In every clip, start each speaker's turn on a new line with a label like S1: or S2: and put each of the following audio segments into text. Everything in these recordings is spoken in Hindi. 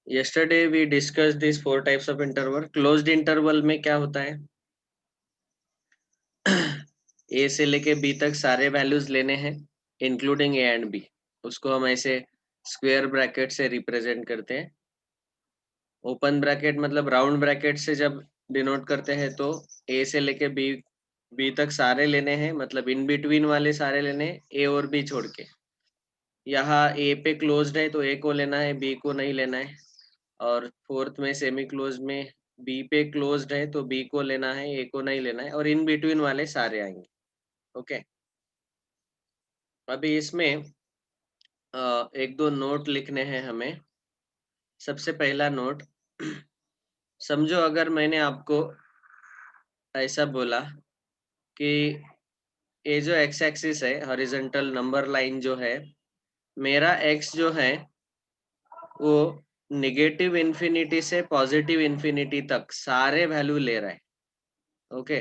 S1: yesterday we discussed these four types of interval. Closed interval में क्या होता है? ए से लेके बी तक सारे वैल्यूज लेने हैं इंक्लूडिंग ए एंड बी. उसको हम ऐसे स्क्वायर ब्रैकेट से रिप्रेजेंट करते हैं. ओपन ब्रैकेट मतलब राउंड ब्रैकेट से जब डिनोट करते हैं तो ए से लेके बी बी तक सारे लेने हैं, मतलब इन बिटवीन वाले सारे लेने हैं, ए और बी छोड़ के. यहाँ ए पे क्लोज्ड है तो ए को लेना है, बी को नहीं लेना है. और फोर्थ में सेमी क्लोज में बी पे क्लोज्ड है तो बी को लेना है, ए को नहीं लेना है, और इन बिटवीन वाले सारे आएंगे. ओके. अभी इसमें एक दो नोट लिखने हैं हमें. सबसे पहला नोट, समझो अगर मैंने आपको ऐसा बोला कि ये जो एक्स एक्सिस है, हॉरिजॉन्टल नंबर लाइन जो है, मेरा एक्स जो है वो नेगेटिव इन्फिनिटी से पॉजिटिव इन्फिनिटी तक सारे वैल्यू ले रहा है. ओके.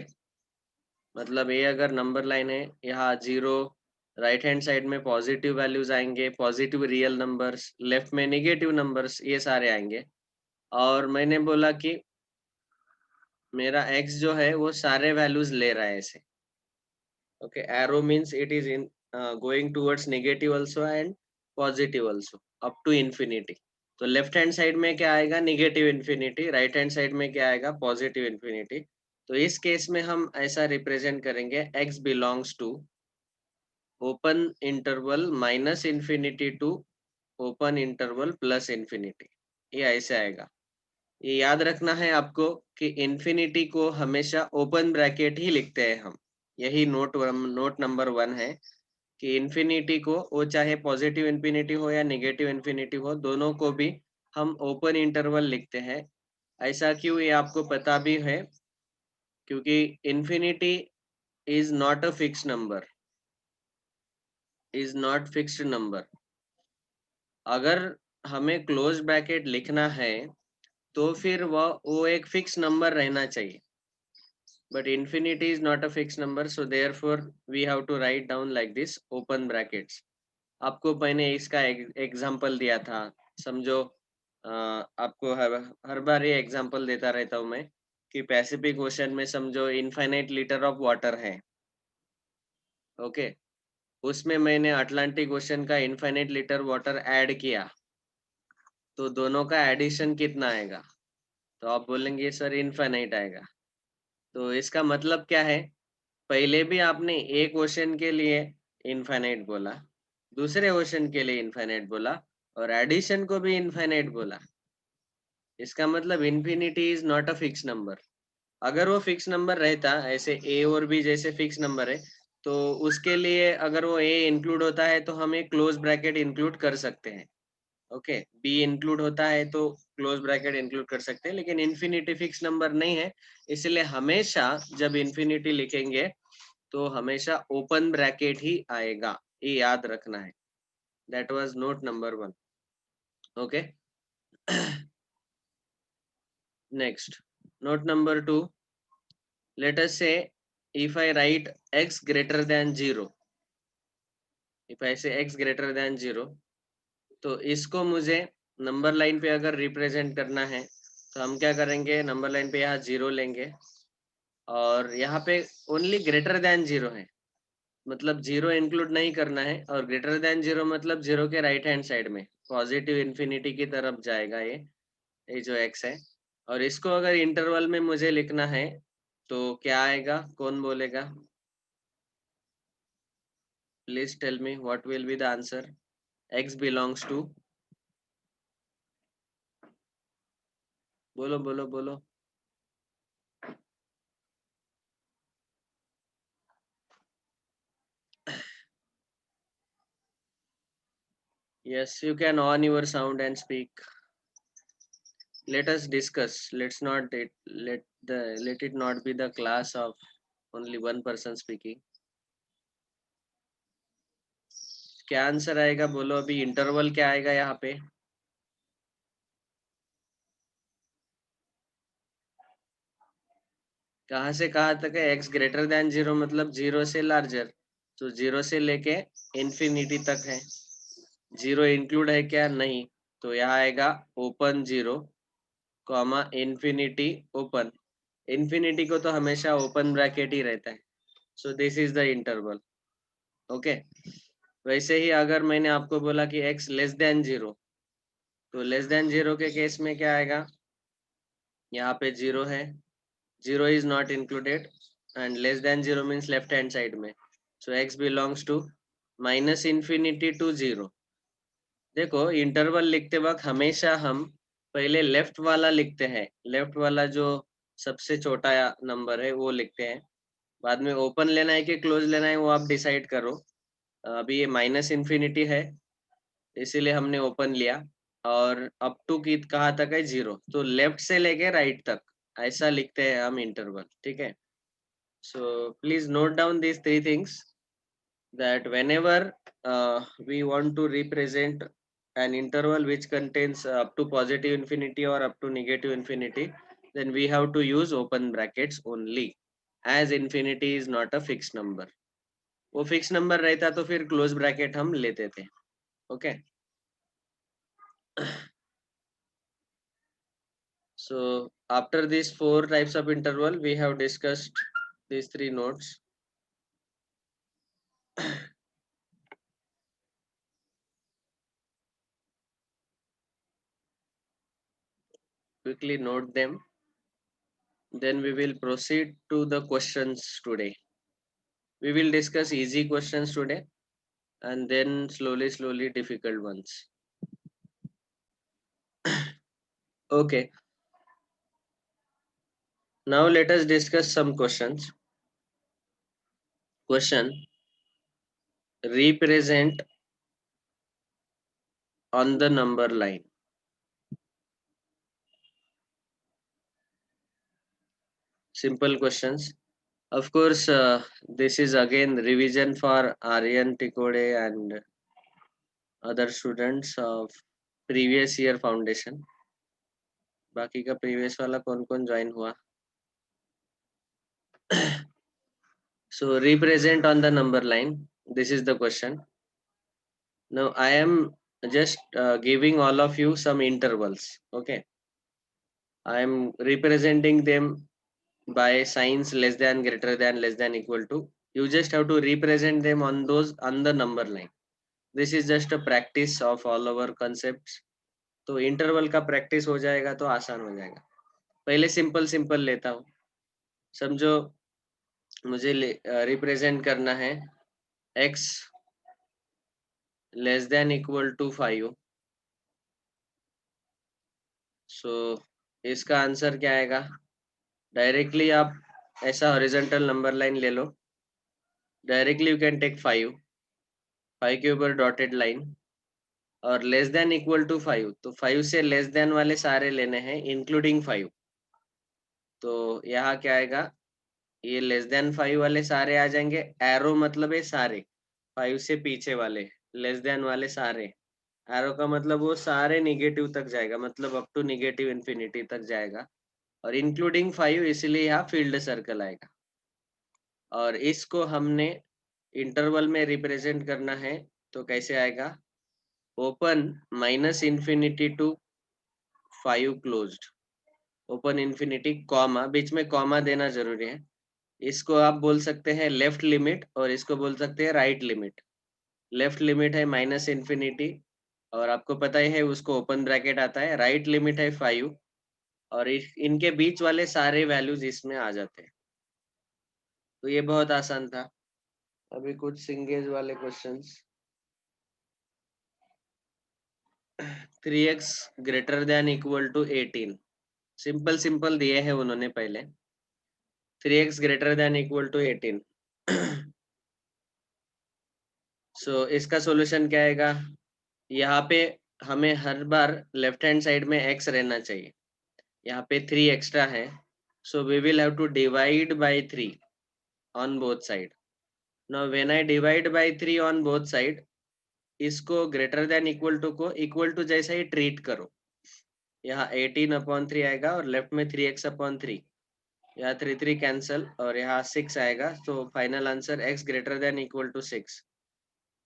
S1: मतलब ये अगर नंबर लाइन है, यहाँ 0, राइट हैंड साइड में पॉजिटिव वैल्यूज आएंगे, पॉजिटिव रियल नंबर्स, लेफ्ट में नेगेटिव नंबर्स, ये सारे आएंगे. और मैंने बोला कि मेरा एक्स जो है वो सारे वैल्यूज ले रहा है ऐसे. Okay. Arrow means it is in going towards negative also and positive also up to infinity. तो लेफ्ट हैंड साइड में क्या आएगा? Negative infinity. Right hand side में क्या आएगा? Positive infinity. तो इस केस में हम ऐसा रिप्रेजेंट करेंगे, x belongs to open interval minus infinity to open interval plus infinity. ये ऐसे आएगा. ये याद रखना है आपको कि इन्फिनिटी को हमेशा ओपन ब्रैकेट ही लिखते हैं हम. यही नोट नंबर 1 है कि इन्फिनिटी को, वो चाहे पॉजिटिव इन्फिनिटी हो या नेगेटिव इन्फिनिटी हो, दोनों को भी हम ओपन इंटरवल लिखते हैं. ऐसा क्यों, ये आपको पता भी है, क्योंकि infinity is not a fix number, is not fixed number. अगर हमें क्लोज ब्रैकेट लिखना है तो फिर वो एक फिक्स नंबर रहना चाहिए. But infinity is not a fixed number, so therefore we have to write down like this, open brackets. आपको मैंने इसका एग्जांपल दिया था, समझो. आपको हर बार ये एग्जांपल देता रहता हूँ मैं कि पैसिफिक ओशन में समझो इनफाइनाइट लीटर ऑफ वाटर है. ओके. उसमें मैंने अटलांटिक ओशन का इनफाइनाइट लीटर वाटर ऐड किया, तो दोनों का एडिशन कितना आएगा? तो आप बोलेंगे सर इनफाइनाइट आएगा. तो इसका मतलब क्या है? पहले भी आपने एक ओशन के लिए इनफाइनाइट बोला, दूसरे ओशन के लिए इनफाइनाइट बोला, और एडिशन को भी इनफाइनाइट बोला. इसका मतलब infinity is not a fix number. अगर वो फिक्स नंबर रहता, ऐसे ए और बी जैसे फिक्स नंबर है, तो उसके लिए अगर वो ए इंक्लूड होता है तो हम एक क्लोज ब्रैकेट इंक्लूड कर सकते हैं. ओके. बी इंक्लूड होता है तो क्लोज ब्रैकेट इंक्लूड कर सकते हैं, लेकिन इन्फिनिटी फिक्स नंबर नहीं है. इसलिए हमेशा जब इन्फिनिटी लिखेंगे तो हमेशा ओपन ब्रैकेट ही आएगा. ये याद रखना है. That was note number 1. Okay. Next, note number 2. Let us से if I write x greater than 0, if I say x greater than 0, तो इसको मुझे नंबर लाइन पे अगर रिप्रेजेंट करना है तो हम क्या करेंगे? नंबर लाइन पे यहाँ 0 लेंगे, और यहाँ पे ओनली ग्रेटर देन 0 है, मतलब 0 इंक्लूड नहीं करना है. और ग्रेटर देन 0 मतलब 0 के राइट हैंड साइड में पॉजिटिव इन्फिनिटी की तरफ जाएगा ये जो x है. और इसको अगर इंटरवल में मुझे लिखना है तो क्या आएगा? कौन बोलेगा? Please tell me what will be the answer. x belongs to, बोलो बोलो बोलो. Yes, you can on your sound and speak. Let us discuss. Let it not be the class of only one person speaking. क्या आंसर आएगा बोलो. अभी इंटरवल क्या आएगा यहाँ पे? कहाँ से कहाँ तक है? x ग्रेटर देन 0 मतलब 0 से लार्जर, तो 0 से लेके इंफिनिटी तक है. 0 इंक्लूड है क्या? नहीं. तो यहाँ आएगा open 0 comma infinity open. Infinity को तो हमेशा ओपन ब्रैकेट ही रहता है, so this is the interval. Okay, वैसे ही अगर मैंने आपको बोला कि x लेस देन 0, तो लेस देन 0 के केस में क्या आएगा, यहाँ पे 0 है, 0 is not included and less than 0 means left hand side में, so x belongs to minus infinity to 0। देखो इंटरवल लिखते वक्त हमेशा हम पहले लेफ्ट वाला लिखते हैं, लेफ्ट वाला जो सबसे छोटा नंबर है वो लिखते हैं, बाद में ओपन लेना है कि क्लोज लेना है वो आप डिसाइड करो। अभी ये माइनस इन्फिनिटी है इसीलिए हमने ओपन लिया, और अप टू की कहाँ तक है 0, तो लेफ्ट से लेके राइट तक ऐसा लिखते हैं हम इंटरवल। ठीक है, so please note down these three things, that whenever we want to represent an interval which contains up to positive infinity or up to negative infinity, then we have to use open brackets only, as infinity is not a fixed number. वो फिक्स नंबर रहता तो फिर क्लोज ब्रैकेट हम लेते थे। Okay, so after these four types of interval we have discussed these three notes. Quickly note them, then we will proceed to the questions today. We will discuss easy questions today and then slowly difficult ones. Okay, now let us discuss some questions. Question: represent on the number line. Simple questions. Of course, this is again revision for Aryan Tikode and other students of previous year foundation. बाकी का previous वाला कौन कौन join हुआ? So represent on the number line. This is the question. Now I am just giving all of you some intervals. Okay, I am representing them by signs less than, greater than, less than, equal to. You just have to represent them on those on the number line. This is just a practice of all our concepts. तो इंटरवल का प्रैक्टिस हो जाएगा तो आसान हो जाएगा। पहले सिंपल सिंपल लेता हूँ। समझो मुझे रिप्रेजेंट करना है x less than equal to 5। So इसका आंसर क्या आएगा? डायरेक्टली आप ऐसा हॉरिजॉन्टल नंबर लाइन ले लो, डायरेक्टली यू कैन टेक 5 के ऊपर डॉटेड लाइन, और लेस देन इक्वल टू 5, तो 5 से लेस देन वाले सारे लेने हैं इंक्लूडिंग 5। तो यहाँ क्या आएगा, ये लेस देन 5 वाले सारे आ जाएंगे, एरो मतलब है सारे, 5 से पीछे वाले लेस देन वाले सारे, एरो का मतलब वो सारे निगेटिव तक जाएगा, मतलब अप टू निगेटिव इन्फिनिटी तक जाएगा, और इंक्लूडिंग 5 इसलिए यहाँ फील्ड सर्कल आएगा। और इसको हमने इंटरवल में रिप्रेजेंट करना है तो कैसे आएगा, open minus infinity to 5 closed, open infinity comma, बीच में कॉमा देना जरूरी है। इसको आप बोल सकते हैं लेफ्ट लिमिट और इसको बोल सकते हैं राइट लिमिट। लेफ्ट लिमिट है माइनस इन्फिनिटी और आपको पता ही है उसको ओपन ब्रैकेट आता है, राइट लिमिट है 5 और इनके बीच वाले सारे वैल्यूज इसमें आ जाते हैं। तो ये बहुत आसान था। अभी कुछ सिंगेज वाले questions. 3x greater than equal to 18, simple simple दिए हैं उन्होंने पहले। 3x greater than equal to 18। So इसका सॉल्यूशन क्या आएगा, यहाँ पे हमें हर बार लेफ्ट हैंड साइड में x रहना चाहिए, यहाँ पे 3 एक्स्ट्रा है, so we will have to divide by 3 on both side. Now when I divide by 3 on both side, इसको ग्रेटर देन इक्वल टू को इक्वल टू जैसा ही ट्रीट करो। यहाँ 18/3 आएगा और लेफ्ट में 3x/3, यहाँ 3 कैंसल और यहाँ 6 आएगा, तो final answer x greater than equal to 6।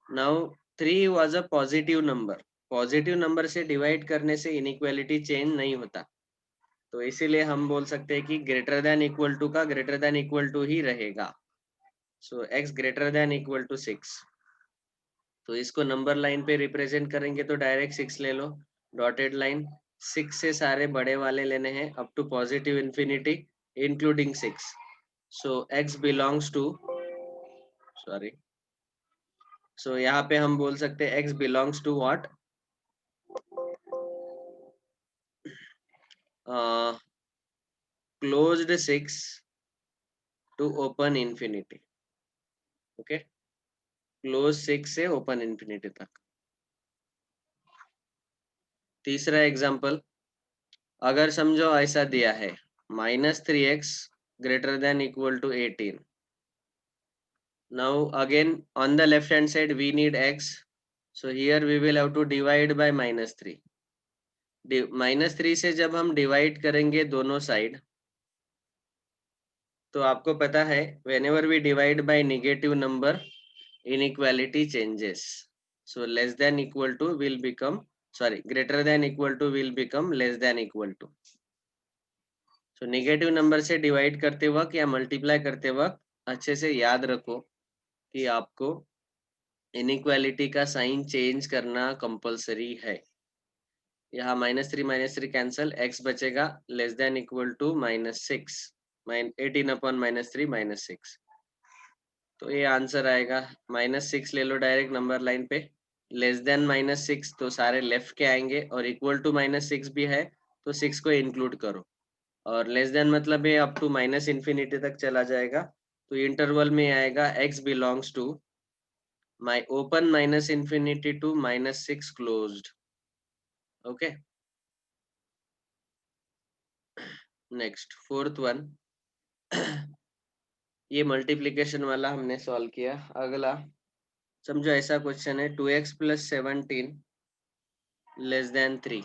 S1: Now 3 was a positive number, positive number से डिवाइड करने से इनइक्वालिटी चेंज नहीं होता, तो इसीलिए हम बोल सकते हैं कि ग्रेटर देन इक्वल टू का ग्रेटर देन इक्वल टू ही रहेगा। So x greater than equal to 6, तो इसको नंबर लाइन पे रिप्रेजेंट करेंगे तो डायरेक्ट 6 ले लो, डॉटेड लाइन। 6 से सारे बड़े वाले लेने हैं up to positive infinity including 6। So x belongs to, sorry, so यहाँ पे हम बोल सकते हैं x belongs to what, closed 6 to open infinity. Okay, close 6 से ओपन इंफिनिटी तक। तीसरा एग्जांपल, अगर समझो ऐसा दिया है -3x greater than equal to 18। Now again on the left hand side we need x, so here we will have to divide by -3। -3 से जब हम डिवाइड करेंगे दोनों साइड, तो आपको पता है whenever we divide by negative number inequality changes, so less than equal to will become, sorry, greater than equal to will become less than equal to। so negative number से डिवाइड करते वक्त या मल्टीप्लाई करते वक्त अच्छे से याद रखो कि आपको इनइक्वालिटी का साइन चेंज करना कंपलसरी है। यहाँ -3 कैंसल, x बचेगा लेस देन इक्वल टू -6, 18/-3 -6। तो ये आंसर आएगा -6 ले लो डायरेक्ट नंबर लाइन पे, लेस देन -6 तो सारे लेफ्ट के आएंगे और इक्वल टू -6 भी है तो 6 को इंक्लूड करो, और लेस देन मतलब ये अप टू माइनस इन्फिनिटी तक चला जाएगा, तो इंटरवल में आएगा x belongs to my open -infinity to -6 closed। Okay, next fourth one. ये मल्टीप्लिकेशन वाला हमने सॉल्व किया। अगला समझो ऐसा क्वेश्चन है 2x + 17 < 3।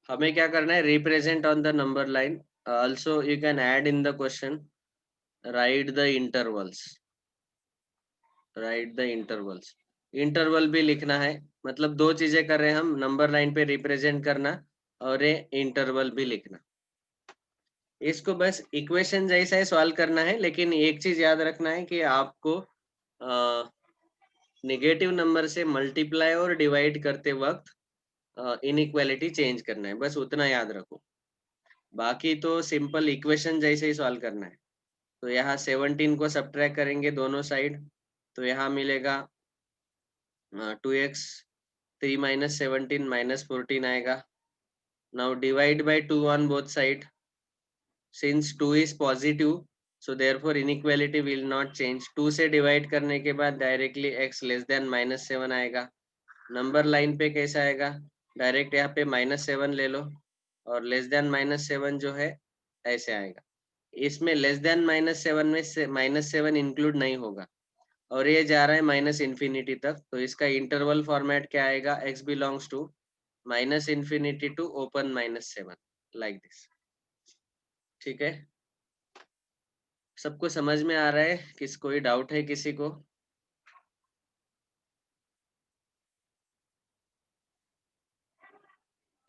S1: हमें क्या करना है, represent on the number line. Also you can add in the question, right the intervals, right the intervals. Interval भी लिखना है, मतलब दो चीजें कर रहे हैं हम, नंबर लाइन पे रिप्रेजेंट करना और ये इंटरवल भी लिखना। इसको बस इक्वेशन जैसा ही सॉल्व करना है, लेकिन एक चीज याद रखना है कि आपको नेगेटिव नंबर से मल्टीप्लाई और डिवाइड करते वक्त इनइक्वालिटी चेंज करना है, बस उतना याद रखो। बाकी तो सिंपल इक्वेशन जैसे ही सॉल्व करना है। तो यहाँ 17 को सब्ट्रैक्ट करेंगे दोनों साइड, तो यहाँ मिलेगा 2x, 3 - 17 -14 आएगा। Now divide by 2 on both side, since 2 is positive, so therefore inequality will not change। 2 से डिवाइड करने के बाद डायरेक्टली x लेस देन -7 आएगा। नंबर लाइन पे कैसा आएगा, डायरेक्ट यहाँ पे -7 ले लो और लेस देन -7 जो है ऐसे आएगा। इसमें लेस देन -7 में से -7 इंक्लूड नहीं होगा और ये जा रहा है माइनस इन्फिनिटी तक, तो इसका इंटरवल फॉर्मेट क्या आएगा, x belongs to -infinity to open -7, like this. ठीक है, सबको समझ में आ रहा है? कोई डाउट है किसी को?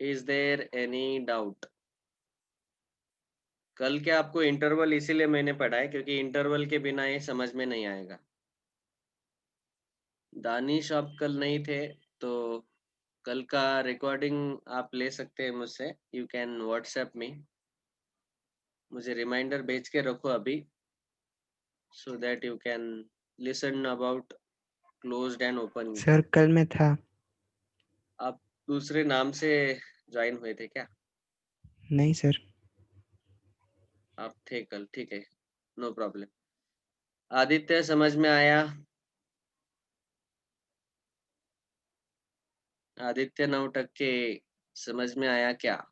S1: Is there any doubt? कल के आपको इंटरवल इसीलिए मैंने पढ़ा है क्योंकि इंटरवल के बिना ये समझ में नहीं आएगा। दानिश आप कल नहीं थे, तो कल का रिकॉर्डिंग आप ले सकते हैं मुझसे, यू कैन व्हाट्सएप मी, मुझे रिमाइंडर भेज के रखो अभी, so that you can listen about closed and open
S2: sir
S1: infinity।
S2: कल मैं था।
S1: आप दूसरे नाम से ज्वाइन हुए थे क्या?
S2: नहीं सर।
S1: आप थे कल, ठीक है, नो प्रॉब्लम। आदित्य समझ में आया? आदित्य 9% समझ में आया क्या?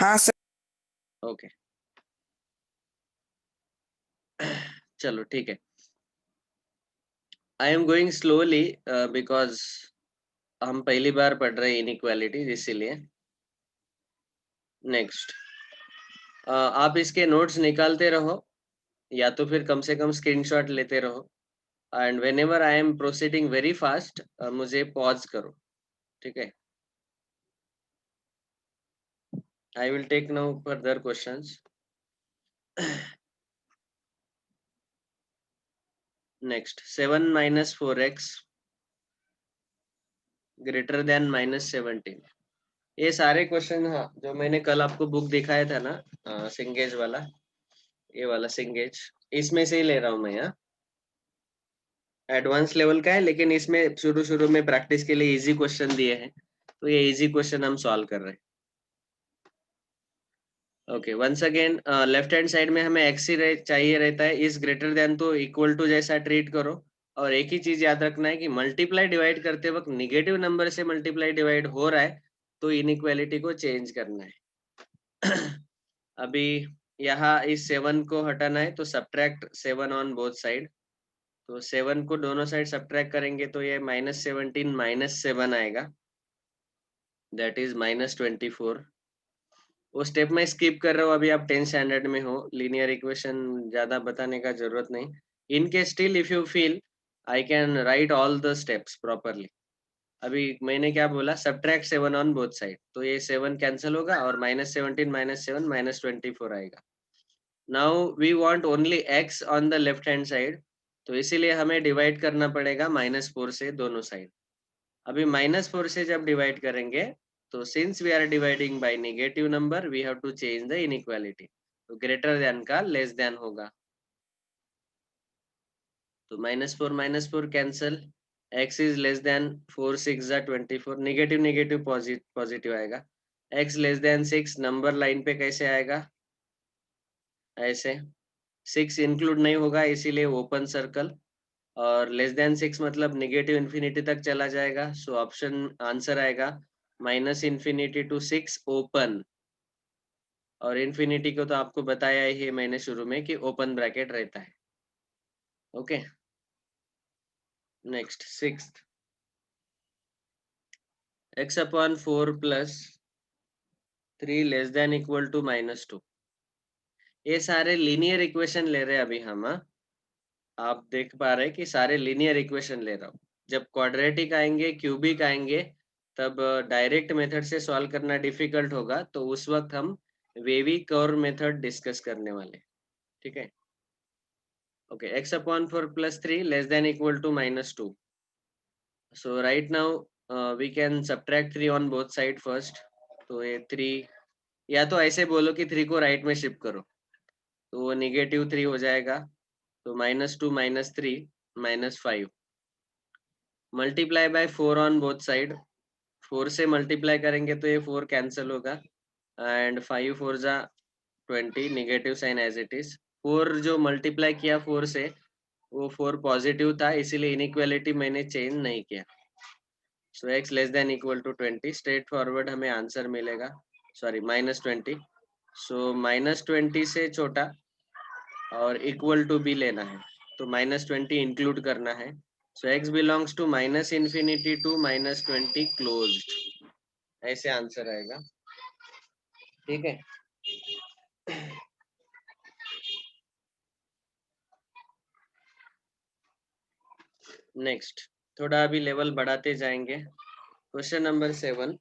S3: हाँ सर।
S1: ओके, चलो ठीक है। I am going slowly because हम पहली बार पढ़ रहे हैं इनइक्वालिटी, इसीलिए। नेक्स्ट, आप इसके नोट्स निकालते रहो या तो फिर कम से कम स्क्रीनशॉट लेते रहो। And whenever I am proceeding very fast मुझे पॉज करो, ठीक है? I will take now further questions. Next 7 minus 4x greater than -17. ये सारे क्वेश्चन, हाँ, जो मैंने कल आपको बुक दिखाया था ना, सिंगेज वाला, ये वाला सिंगेज, इसमें से ही ले रहा हूँ मैं. यहाँ एडवांस लेवल का है, लेकिन इसमें शुरू शुरू में प्रैक्टिस के लिए इजी क्वेश्चन दिए हैं, तो ये इजी क्वेश्चन हम सॉल्व कर रहे हैं. Okay, once again left hand side में हमें एक्स ही चाहिए रहता है. इस ग्रेटर देन तो इक्वल टू जैसा ट्रीट करो. और एक ही चीज याद रखना है कि मल्टीप्लाई डिवाइड करते वक्त निगेटिव नंबर से मल्टीप्लाई डिवाइड हो रहा है तो इनइक्वालिटी को चेंज करना है. अभी यहाँ इस 7 को हटाना है, तो सब्ट्रैक्ट 7 ऑन बोथ साइड. तो 7 को दोनों साइड सब्ट्रैक्ट करेंगे तो ये -17 -7 आएगा, दैट इज -24. वो स्टेप में स्किप कर रहा हूँ, अभी आप 10th स्टैंडर्ड में हो, लीनियर इक्वेशन ज्यादा बताने का जरूरत नहीं. In case still if you feel, I can write all the steps properly. अभी मैंने क्या बोला, सब्ट्रैक्ट 7 ऑन बोथ साइड, तो ये 7 कैंसिल होगा और -17 -7 -24 आएगा. Now we want only x on the left hand side, तो इसीलिए हमें डिवाइड करना पड़ेगा -4 से दोनों साइड. अभी -4 से जब डिवाइड करेंगे, तो since we are dividing by negative number, we have to change the inequality. तो ग्रेटर देन का लेस देन होगा. तो -4 cancel, x is less than 4 6 24, negative negative positive आएगा. x less than 6 number line पे कैसे आएगा, ऐसे. 6 इंक्लूड नहीं होगा, इसीलिए ओपन सर्कल. और लेस देन 6 मतलब नेगेटिव इन्फिनिटी तक चला जाएगा, सो ऑप्शन आंसर आएगा -इन्फिनिटी टू 6 ओपन. और इन्फिनिटी को तो आपको बताया ही है मैंने शुरू में कि ओपन ब्रैकेट रहता है. Okay, next 6th, x/4 plus 3 less than equal to -2. ये सारे लीनियर इक्वेशन ले रहे हैं अभी हम, हाँ? आप देख पा रहे हैं कि सारे लीनियर इक्वेशन ले रहा हूँ. जब क्वाड्रेटिक आएंगे, क्यूबिक आएंगे, तब डायरेक्ट मेथड से सॉल्व करना डिफिकल्ट होगा, तो उस वक्त हम वेवी कर्व मेथड डिस्कस करने वाले, ठीक है? Okay, x/4 plus 3 less than equal to -2. So right now we can subtract 3 on both side first. तो ये 3, या तो ऐसे बोलो कि 3 को राइट में शिफ्ट करो, तो वो -3 हो जाएगा. तो -2 -3 -5. Multiply by 4 on both side. 4 से मल्टीप्लाई करेंगे तो ये 4 कैंसिल होगा. एंड 5 4 जा 20, negative sign as it is. 4 जो मल्टीप्लाई किया 4 से, वो 4 पॉजिटिव था, इसीलिए इनइक्वालिटी मैंने चेंज नहीं किया. So x less than equal to 20, straight forward हमें आंसर मिलेगा. सॉरी, -20. सो -20 से छोटा और इक्वल टू भी लेना है, तो -20 इंक्लूड करना है. So x belongs to -infinity to -20 closed, ऐसे आंसर आएगा, ठीक है? नेक्स्ट, थोड़ा अभी लेवल बढ़ाते जाएंगे. Question number 7,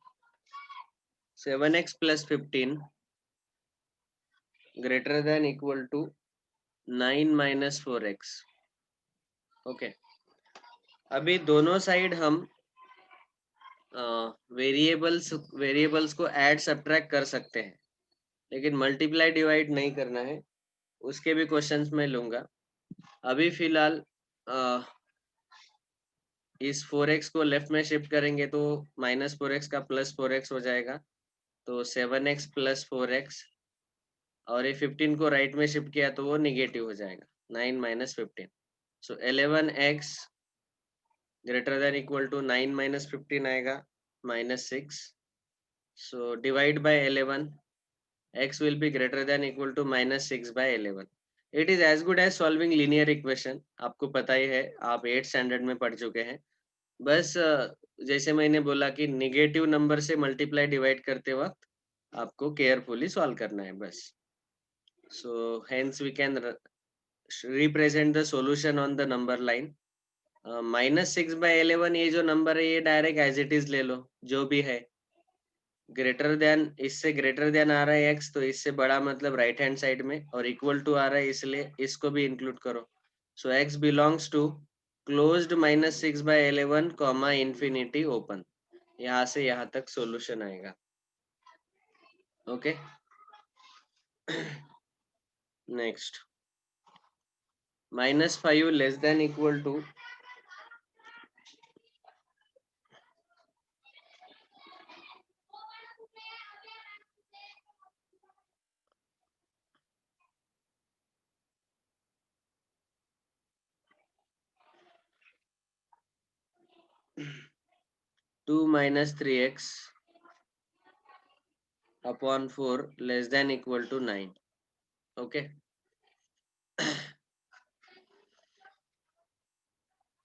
S1: 7x plus 15 greater than equal to 9 minus 4x. Okay, अभी दोनों साइड हम वेरिएबल्स को ऐड सब्ट्रैक्ट कर सकते हैं, लेकिन मल्टीप्लाई डिवाइड नहीं करना है. उसके भी क्वेश्चंस मैं लूंगा. अभी फिलहाल इस 4x को लेफ्ट में शिफ्ट करेंगे तो -4x का +4x हो जाएगा, तो 7x प्लस 4x. और ये 15 को राइट में शिफ्ट किया तो वो निगेटिव हो जाएगा, 9 minus 15. So 11x greater than equal to 9 minus 15 आएगा, -6. So divide by 11, x will be greater than equal to -6 by 11. It is as good as solving linear equation. आपको पता ही है, आप 8th स्टैंडर्ड में पढ़ चुके हैं. बस जैसे मैंने बोला कि नेगेटिव नंबर से मल्टीप्लाई डिवाइड करते वक्त आपको केयरफुली सॉल्व करना है बस. So hence we can represent the solution on the number line. -6/11 ये जो नंबर है ये डायरेक्ट एज इट इज ले लो, जो भी है। ग्रेटर देन, इससे ग्रेटर देन आ रहा है x, तो इससे बड़ा मतलब राइट हैंड साइड में, और इक्वल टू आ रहा है इसलिए इसको भी इंक्लूड करो। So x belongs to closed -6/11 comma infinity open. यहाँ से यहाँ तक सॉल्यूशन आएगा। Okay, next, -5 less than equal to 2 - 3x upon 4 less than equal to 9. Okay.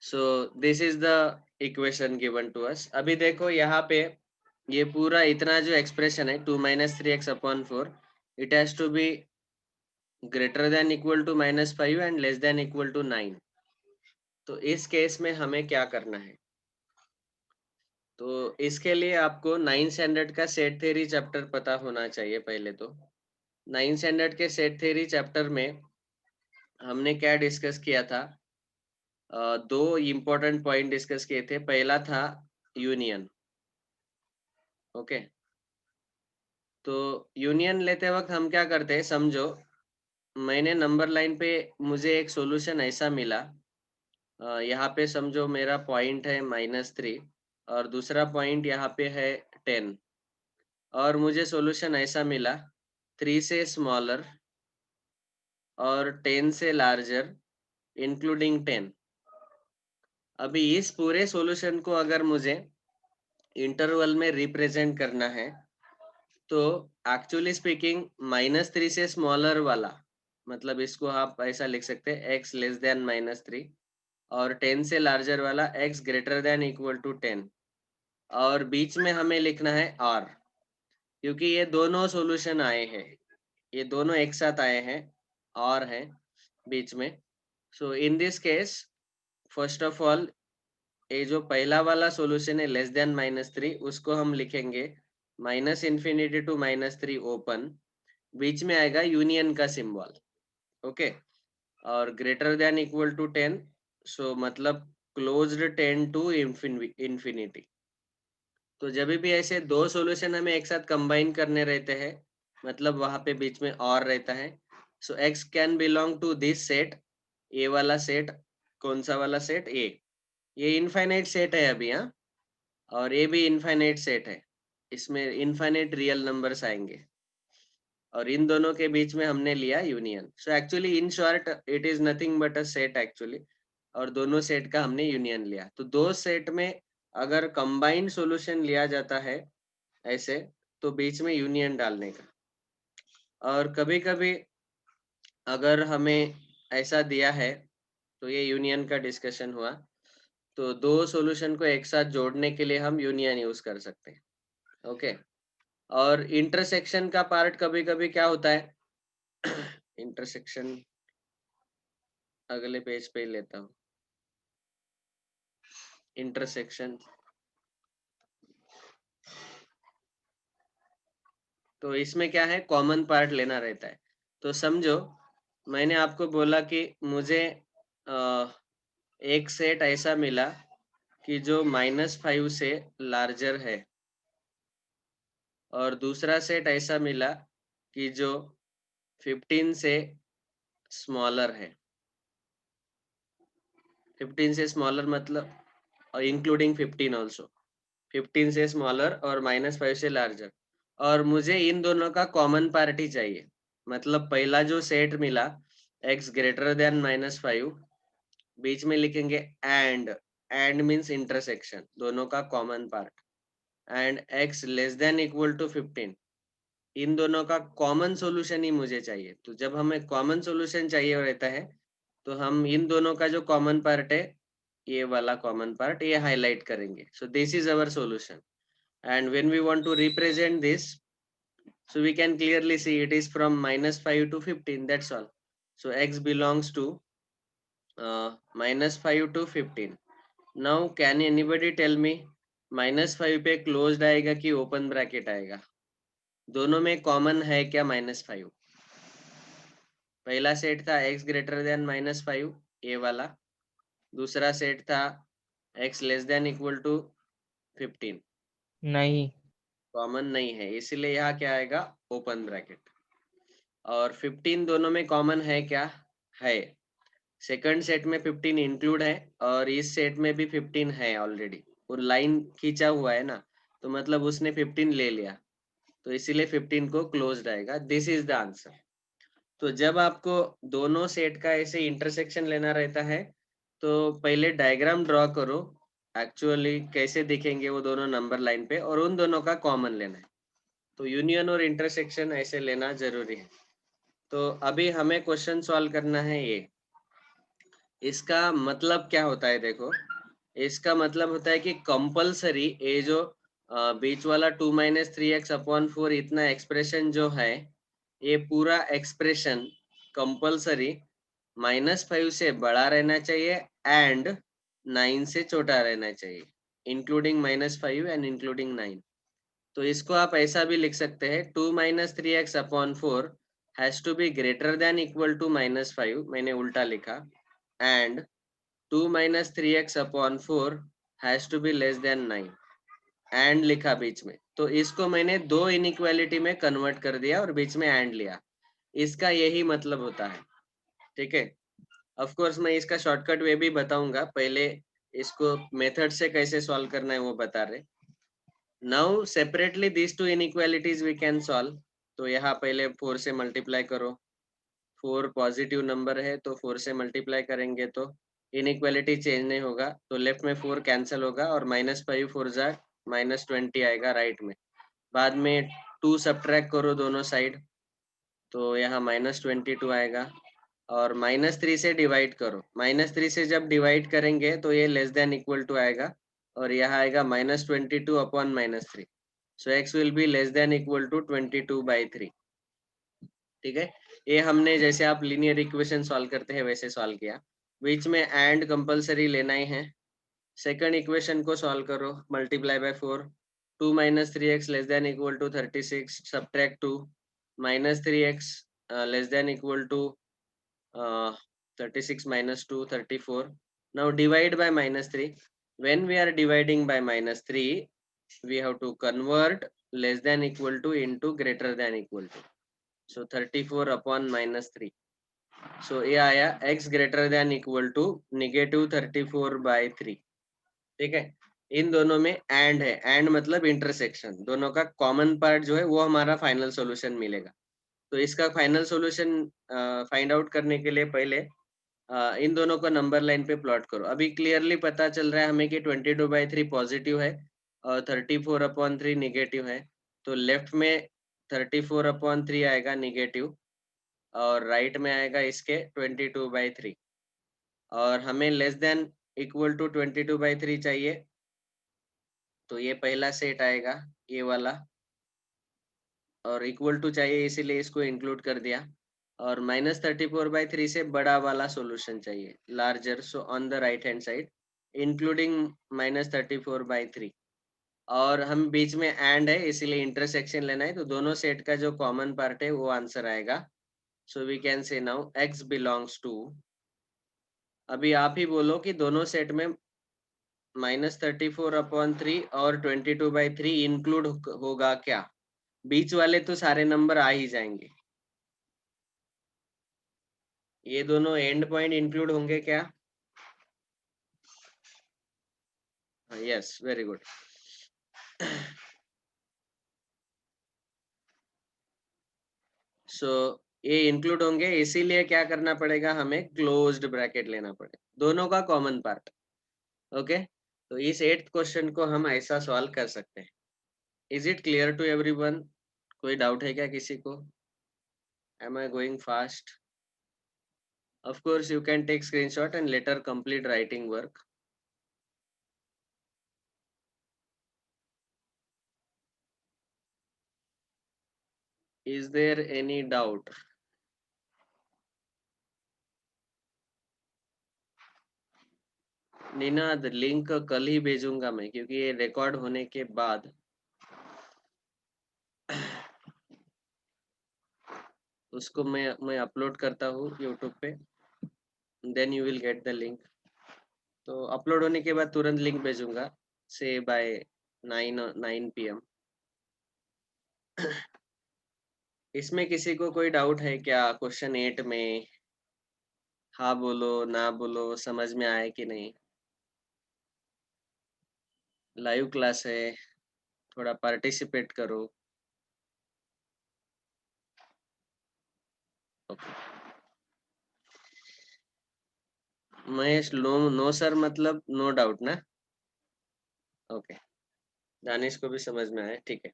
S1: So this is the equation given to us. अभी देखो यहाँ पे ये पूरा इतना जो एक्सप्रेशन है 2 - 3x upon 4, it has to be greater than equal to -5 and less than equal to 9. तो इस केस में हमें क्या करना है? तो इसके लिए आपको 9 स्टैंडर्ड का सेट थ्योरी चैप्टर पता होना चाहिए पहले तो। 9 स्टैंडर्ड के सेट थ्योरी चैप्टर में हमने क्या डिस्कस किया था? दो इम्पोर्टेंट पॉइंट डिस्कस किए थे। पहला था यूनियन। ओके, तो यूनियन लेते वक्त हम क्या करते हैं, समझो मैंने नंबर लाइन पे मुझे एक सॉल्यूशन ऐसा मिला, यहाँ पे समझो मेरा पॉइंट है -3 और दूसरा पॉइंट यहाँ पे है 10, और मुझे सॉल्यूशन ऐसा मिला 3 से स्मॉलर और 10 से लार्जर इंक्लूडिंग 10। अभी इस पूरे सॉल्यूशन को अगर मुझे इंटरवल में रिप्रेजेंट करना है, तो एक्चुअली स्पीकिंग -3 से स्मॉलर वाला, मतलब इसको आप ऐसा लिख सकते हैं x लेस देन -3, और 10 से लार्जर वाला x greater than equal to 10, और बीच में हमें लिखना है r, क्योंकि ये दोनों सॉल्यूशन आए हैं, ये दोनों एक साथ आए हैं, और है बीच में। So in this case first of all ये जो पहला वाला सॉल्यूशन है लेस देन -3, उसको हम लिखेंगे -∞ टू -3 ओपन, बीच में आएगा यूनियन का सिंबल। ओके, और ग्रेटर देन इक्वल टू 10, सो मतलब क्लोज्ड 10 टू इंफिनिटी। तो जब भी ऐसे दो सॉल्यूशन हमें एक साथ कंबाइन करने रहते हैं, मतलब वहां पे बीच में और रहता है, so x can belong to this set, A वाला सेट। कौन सा वाला सेट? ए। ये इनफाइनाइट सेट है अभी, हाँ, और ये भी इनफाइनाइट सेट है, इसमें इनफाइनाइट रियल नंबर्स आएंगे, और इन दोनों के बीच में हमने लिया union. So actually in short it is nothing but a set actually, और दोनों सेट का हमने यूनियन लिया। तो दो सेट में अगर कंबाइंड सॉल्यूशन लिया जाता है ऐसे, तो बीच में यूनियन डालने का। और कभी कभी अगर हमें ऐसा दिया है, तो ये यूनियन का डिस्कशन हुआ, तो दो सॉल्यूशन को एक साथ जोड़ने के लिए हम यूनियन यूज कर सकते हैं। ओके, और इंटरसेक्शन का पार्ट कभी कभी क्या होता है, इंटरसेक्शन अगले पेज पे ही लेता हूँ। इंटरसेक्शन, तो इसमें क्या है, कॉमन पार्ट लेना रहता है। तो समझो मैंने आपको बोला कि मुझे एक सेट ऐसा मिला कि जो -5 से लार्जर है, और दूसरा सेट ऐसा मिला कि जो 15 से स्मॉलर है। 15 से स्मॉलर मतलब इंक्लूडिंग 15 ऑल्सो, 15 से स्मॉलर और -5 से लार्जर, और मुझे इन दोनों का कॉमन पार्ट ही चाहिए। मतलब पहला जो सेट मिला x ग्रेटर देन -5, बीच में लिखेंगे एंड मीन्स इंटरसेक्शन, दोनों का common part, and x less than equal to 15, इन दोनों का कॉमन सॉल्यूशन ही मुझे चाहिए। तो जब हमें कॉमन सॉल्यूशन चाहिए रहता है, तो हम इन दोनों का जो कॉमन पार्ट है, ये वाला कॉमन पार्ट ये हाईलाइट करेंगे। So this is our solution, and when we want to represent this, so we can clearly see it is from -5 to 15, that's all. So x belongs to -5 to 15, now can anybody tell me -5 पे क्लोज्ड आएगा कि ओपन ब्रैकेट आएगा? दोनों में कॉमन है क्या -5? पहला सेट था x ग्रेटर देन -5, ये वाला। दूसरा सेट था x less than equal to 15।
S2: नहीं।
S1: कॉमन नहीं है, इसीलिए यहाँ क्या आएगा? Open bracket. और 15 दोनों में कॉमन है क्या? है। सेकंड सेट में 15 इंक्लूड है और इस सेट में भी 15 है ऑलरेडी। वो लाइन खींचा हुआ है ना, तो मतलब उसने 15 ले लिया, तो इसीलिए 15 को क्लोज्ड आएगा। This is the answer. तो जब आपको दोनों सेट का ऐसे इंटरसेक्शन लेना रहता है, तो पहले डायग्राम ड्रॉ करो, एक्चुअली कैसे दिखेंगे वो दोनों नंबर लाइन पे, और उन दोनों का कॉमन लेना है। तो यूनियन और इंटरसेक्शन ऐसे लेना जरूरी है। तो अभी हमें क्वेश्चन सॉल्व करना है ये। इसका मतलब क्या होता है देखो, इसका मतलब होता है कि कंपलसरी ये जो बीच वाला 2 - 3x/4 इतना एक्सप्रेशन जो है, ये पूरा एक्सप्रेशन कंपलसरी -5 से बड़ा रहना चाहिए एंड 9 से छोटा रहना चाहिए, इंक्लूडिंग -5 एंड इंक्लूडिंग 9। तो इसको आप ऐसा भी लिख सकते हैं, 2 - 3x/4 has to be greater than equal to -5, मैंने उल्टा लिखा, and 2 - 3x/4 has to be less than 9, and लिखा बीच में। तो इसको मैंने दो इनइक्वालिटी में कन्वर्ट कर दिया और बीच में एंड लिया। इसका यही मतलब होता है, ठीक है। ऑफ कोर्स मैं इसका शॉर्टकट वे भी बताऊंगा, पहले इसको मेथड से कैसे सॉल्व करना है वो बता रहे। Now separately this two inequalities we can solve. तो यहाँ पहले 4 से मल्टीप्लाई करो, 4 पॉजिटिव नंबर है तो 4 से मल्टीप्लाई करेंगे तो इनइक्वालिटी चेंज नहीं होगा, तो लेफ्ट में 4 कैंसिल होगा और -5 4 जा -20 आएगा राइट में। बाद में 2 सब्ट्रैक्ट करो दोनों साइड, तो यहाँ -22 आएगा। और -3 से डिवाइड करो, -3 से जब डिवाइड करेंगे तो ये लेस देन इक्वल टू आएगा और यहाँ आएगा -22/-3। So x will be less than equal to 22/3। ठीक है, ये हमने जैसे आप लीनियर इक्वेशन सॉल्व करते हैं वैसे सॉल्व किया। बीच में एंड कंपलसरी लेना ही है। सेकंड इक्वेशन को सॉल्व करो, multiply by 4, 2 - 3x less than equal to 36, subtract 2, -3x less than equal to 36 - 2 34. Now divide by -3. When we are dividing by -3, we have to convert less than equal to into greater than equal to. So 34 upon -3. So ये आया x greater than equal to -34/3। ठीक है, इन दोनों में एंड है, एंड मतलब इंटरसेक्शन, दोनों का कॉमन पार्ट जो है वो हमारा फाइनल सॉल्यूशन मिलेगा। तो इसका फाइनल सॉल्यूशन फाइंड आउट करने के लिए पहले इन दोनों को नंबर लाइन पे प्लॉट करो। अभी क्लियरली पता चल रहा है हमें कि 22/3 पॉजिटिव है और 34/3 निगेटिव है। तो लेफ्ट में 34/3 आएगा निगेटिव और राइट में आएगा इसके 22/3। और हमें लेस देन इक्वल टू 22/3 चाहिए, तो ये पहला सेट आएगा ये वाला, और इक्वल टू चाहिए इसीलिए इसको इंक्लूड कर दिया। और -34/3 से बड़ा वाला सॉल्यूशन चाहिए, larger, so on the right hand side including -34/3। और हम बीच में एंड है इसीलिए इंटरसेक्शन लेना है, तो दोनों सेट का जो कॉमन पार्ट है वो आंसर आएगा। So we can say now x belongs to, अभी आप ही बोलो कि दोनों सेट में -34/3 और 22/3 इंक्लूड होगा क्या? बीच वाले तो सारे नंबर आ ही जाएंगे, ये दोनों एंड पॉइंट इंक्लूड होंगे क्या? Yes, very good. सो ये इंक्लूड होंगे, इसीलिए क्या करना पड़ेगा, हमें क्लोज्ड ब्रैकेट लेना पड़ेगा, दोनों का कॉमन पार्ट। ओके, तो इस 8th क्वेश्चन को हम ऐसा सॉल्व कर सकते हैं। Is it clear to everyone? कोई डाउट है क्या किसी को? Am I going fast? Of course, you can take screenshot and later complete writing work. Is there any doubt? Ninad link कल ही भेजूंगा मैं, क्योंकि ये रिकॉर्ड होने के बाद उसको मैं अपलोड करता हूँ यूट्यूब पे, then you will get the link. तो अपलोड होने के बाद तुरंत लिंक भेजूंगा, से बाय 9 PM। इसमें किसी को कोई डाउट है क्या क्वेश्चन 8 में? हाँ बोलो, ना बोलो, समझ में आए कि नहीं? लाइव क्लास है, थोड़ा पार्टिसिपेट करो। Okay Mahesh, no no sir मतलब नो डाउट ना? ओके, दानिश को भी समझ में आया, ठीक है।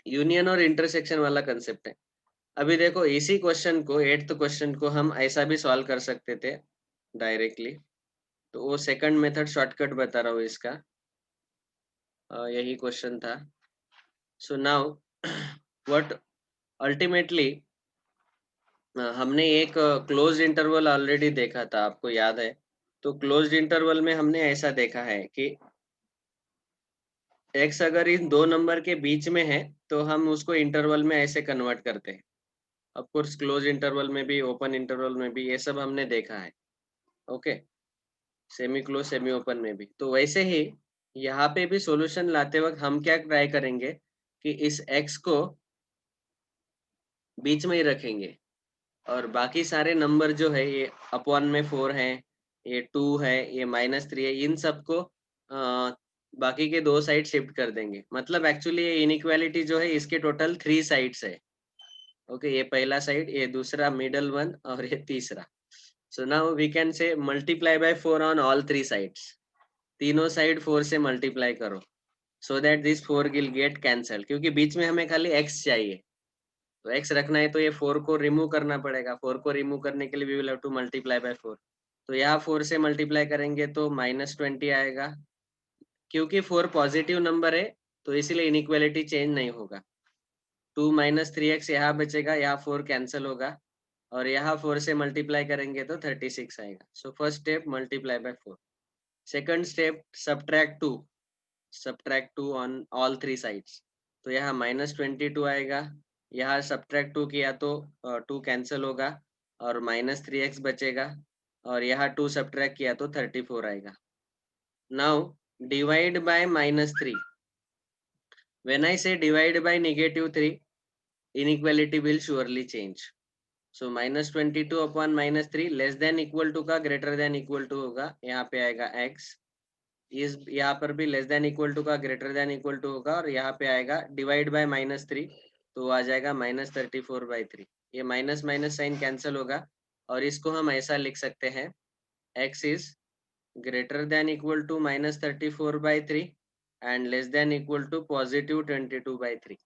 S1: यूनियन और इंटरसेक्शन वाला कंसेप्ट है। अभी देखो, इसी क्वेश्चन को, 8th क्वेश्चन को हम ऐसा भी सॉल्व कर सकते थे डायरेक्टली, तो वो सेकंड मेथड शॉर्टकट बता रहा हूँ इसका। यही क्वेश्चन था। सो नाउ व्हाट अल्टीमेटली, हमने एक क्लोज्ड इंटरवल ऑलरेडी देखा था, आपको याद है? तो क्लोज्ड इंटरवल में हमने ऐसा देखा है कि x अगर इन दो नंबर के बीच में है तो हम उसको इंटरवल में ऐसे कन्वर्ट करते हैं। ऑफ कोर्स क्लोज इंटरवल में भी, ओपन इंटरवल में भी, ये सब हमने देखा है। Okay, semi close semi open में भी। तो वैसे ही यहाँ पे भी सॉल्यूशन लाते वक्त हम क्या ट्राई करेंगे कि इस x को बीच में ही रखेंगे, और बाकी सारे नंबर जो है, ये अपॉन में 4 है, ये 2 है, ये -3 है, इन सबको बाकी के दो साइड शिफ्ट कर देंगे। मतलब एक्चुअली ये इनइक्वालिटी जो है, इसके टोटल 3 साइड्स है। ओके, ये पहला साइड, ये दूसरा मिडल वन, और ये तीसरा। So now we can say multiply by 4 on all 3 sides. तीनों साइड 4 से मल्टीप्लाई करो, so that this 4 will get cancel, क्योंकि बीच में हमें खाली x चाहिए। तो x रखना है तो ये 4 को रिमूव करना पड़ेगा। 4 को रिमूव करने के लिए we will have to multiply by 4। तो यहाँ 4 से मल्टीप्लाई करेंगे तो -20 आएगा। क्योंकि 4 पॉजिटिव नंबर है तो इसीलिए इनइक्वालिटी चेंज नहीं होगा। 2 - 3x यहाँ बचेगा, यहाँ 4 कैंसिल होगा, और यहाँ 4 से मल्टीप्लाई करेंगे तो 36 आएगा। So first step multiply by 4। Second step subtract 2 on all 3 sides. तो यहाँ -22 आएगा, यहाँ सब्ट्रैक्ट 2 किया तो 2 कैंसिल होगा और -3x बचेगा, और यहाँ 2 सब्ट्रैक्ट किया तो 34 आएगा। Now divide by -3। When I say divide by -3, inequality will surely change. So -22 upon -3 less than equal to का ग्रेटर देन इक्वल टू होगा, यहाँ पे आएगा x। इस यहाँ पर भी लेस देन इक्वल टू का ग्रेटर देन इक्वल टू होगा, और यहाँ पे आएगा डिवाइड बाय -3, तो आ जाएगा -34/3। ये माइनस माइनस साइन कैंसिल होगा, और इसको हम ऐसा लिख सकते हैं, x is greater than equal to -34/3 and less than equal to +22/3.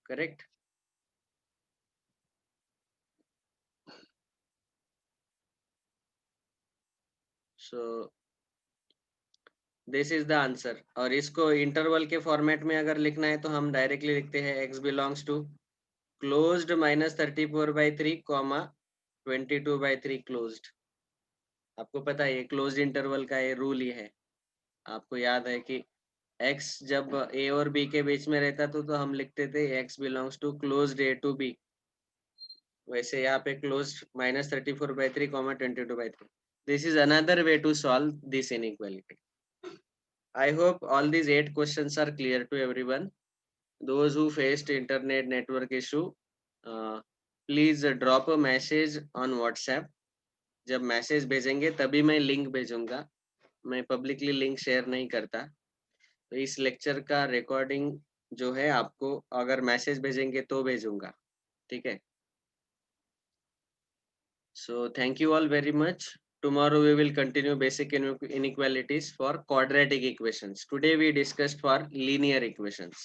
S1: Correct? So this is the answer। और इसको इंटरवल के फॉर्मेट में अगर लिखना है तो हम डायरेक्टली लिखते हैं x belongs to closed -34/3 comma 22/3 closed. आपको पता है ये क्लोज्ड इंटरवल का ये रूल ही है। आपको याद है कि x जब a और b के बीच में रहता तो हम लिखते थे x belongs to closed a to b। वैसे यहाँ पे closed -34/3 comma 22/3। This is another way to solve this inequality. I hope all these 8 questions are clear to everyone. Those who faced internet network issue, please drop a message on WhatsApp. जब मैसेज भेजेंगे तभी मैं लिंक भेजूंगा, मैं पब्लिकली लिंक शेयर नहीं करता। तो इस लेक्चर का रिकॉर्डिंग जो है आपको अगर मैसेज भेजेंगे तो भेजूंगा, ठीक है? So thank you all very much. Tomorrow we will continue basic inequalities for quadratic equations. Today we discussed for linear equations.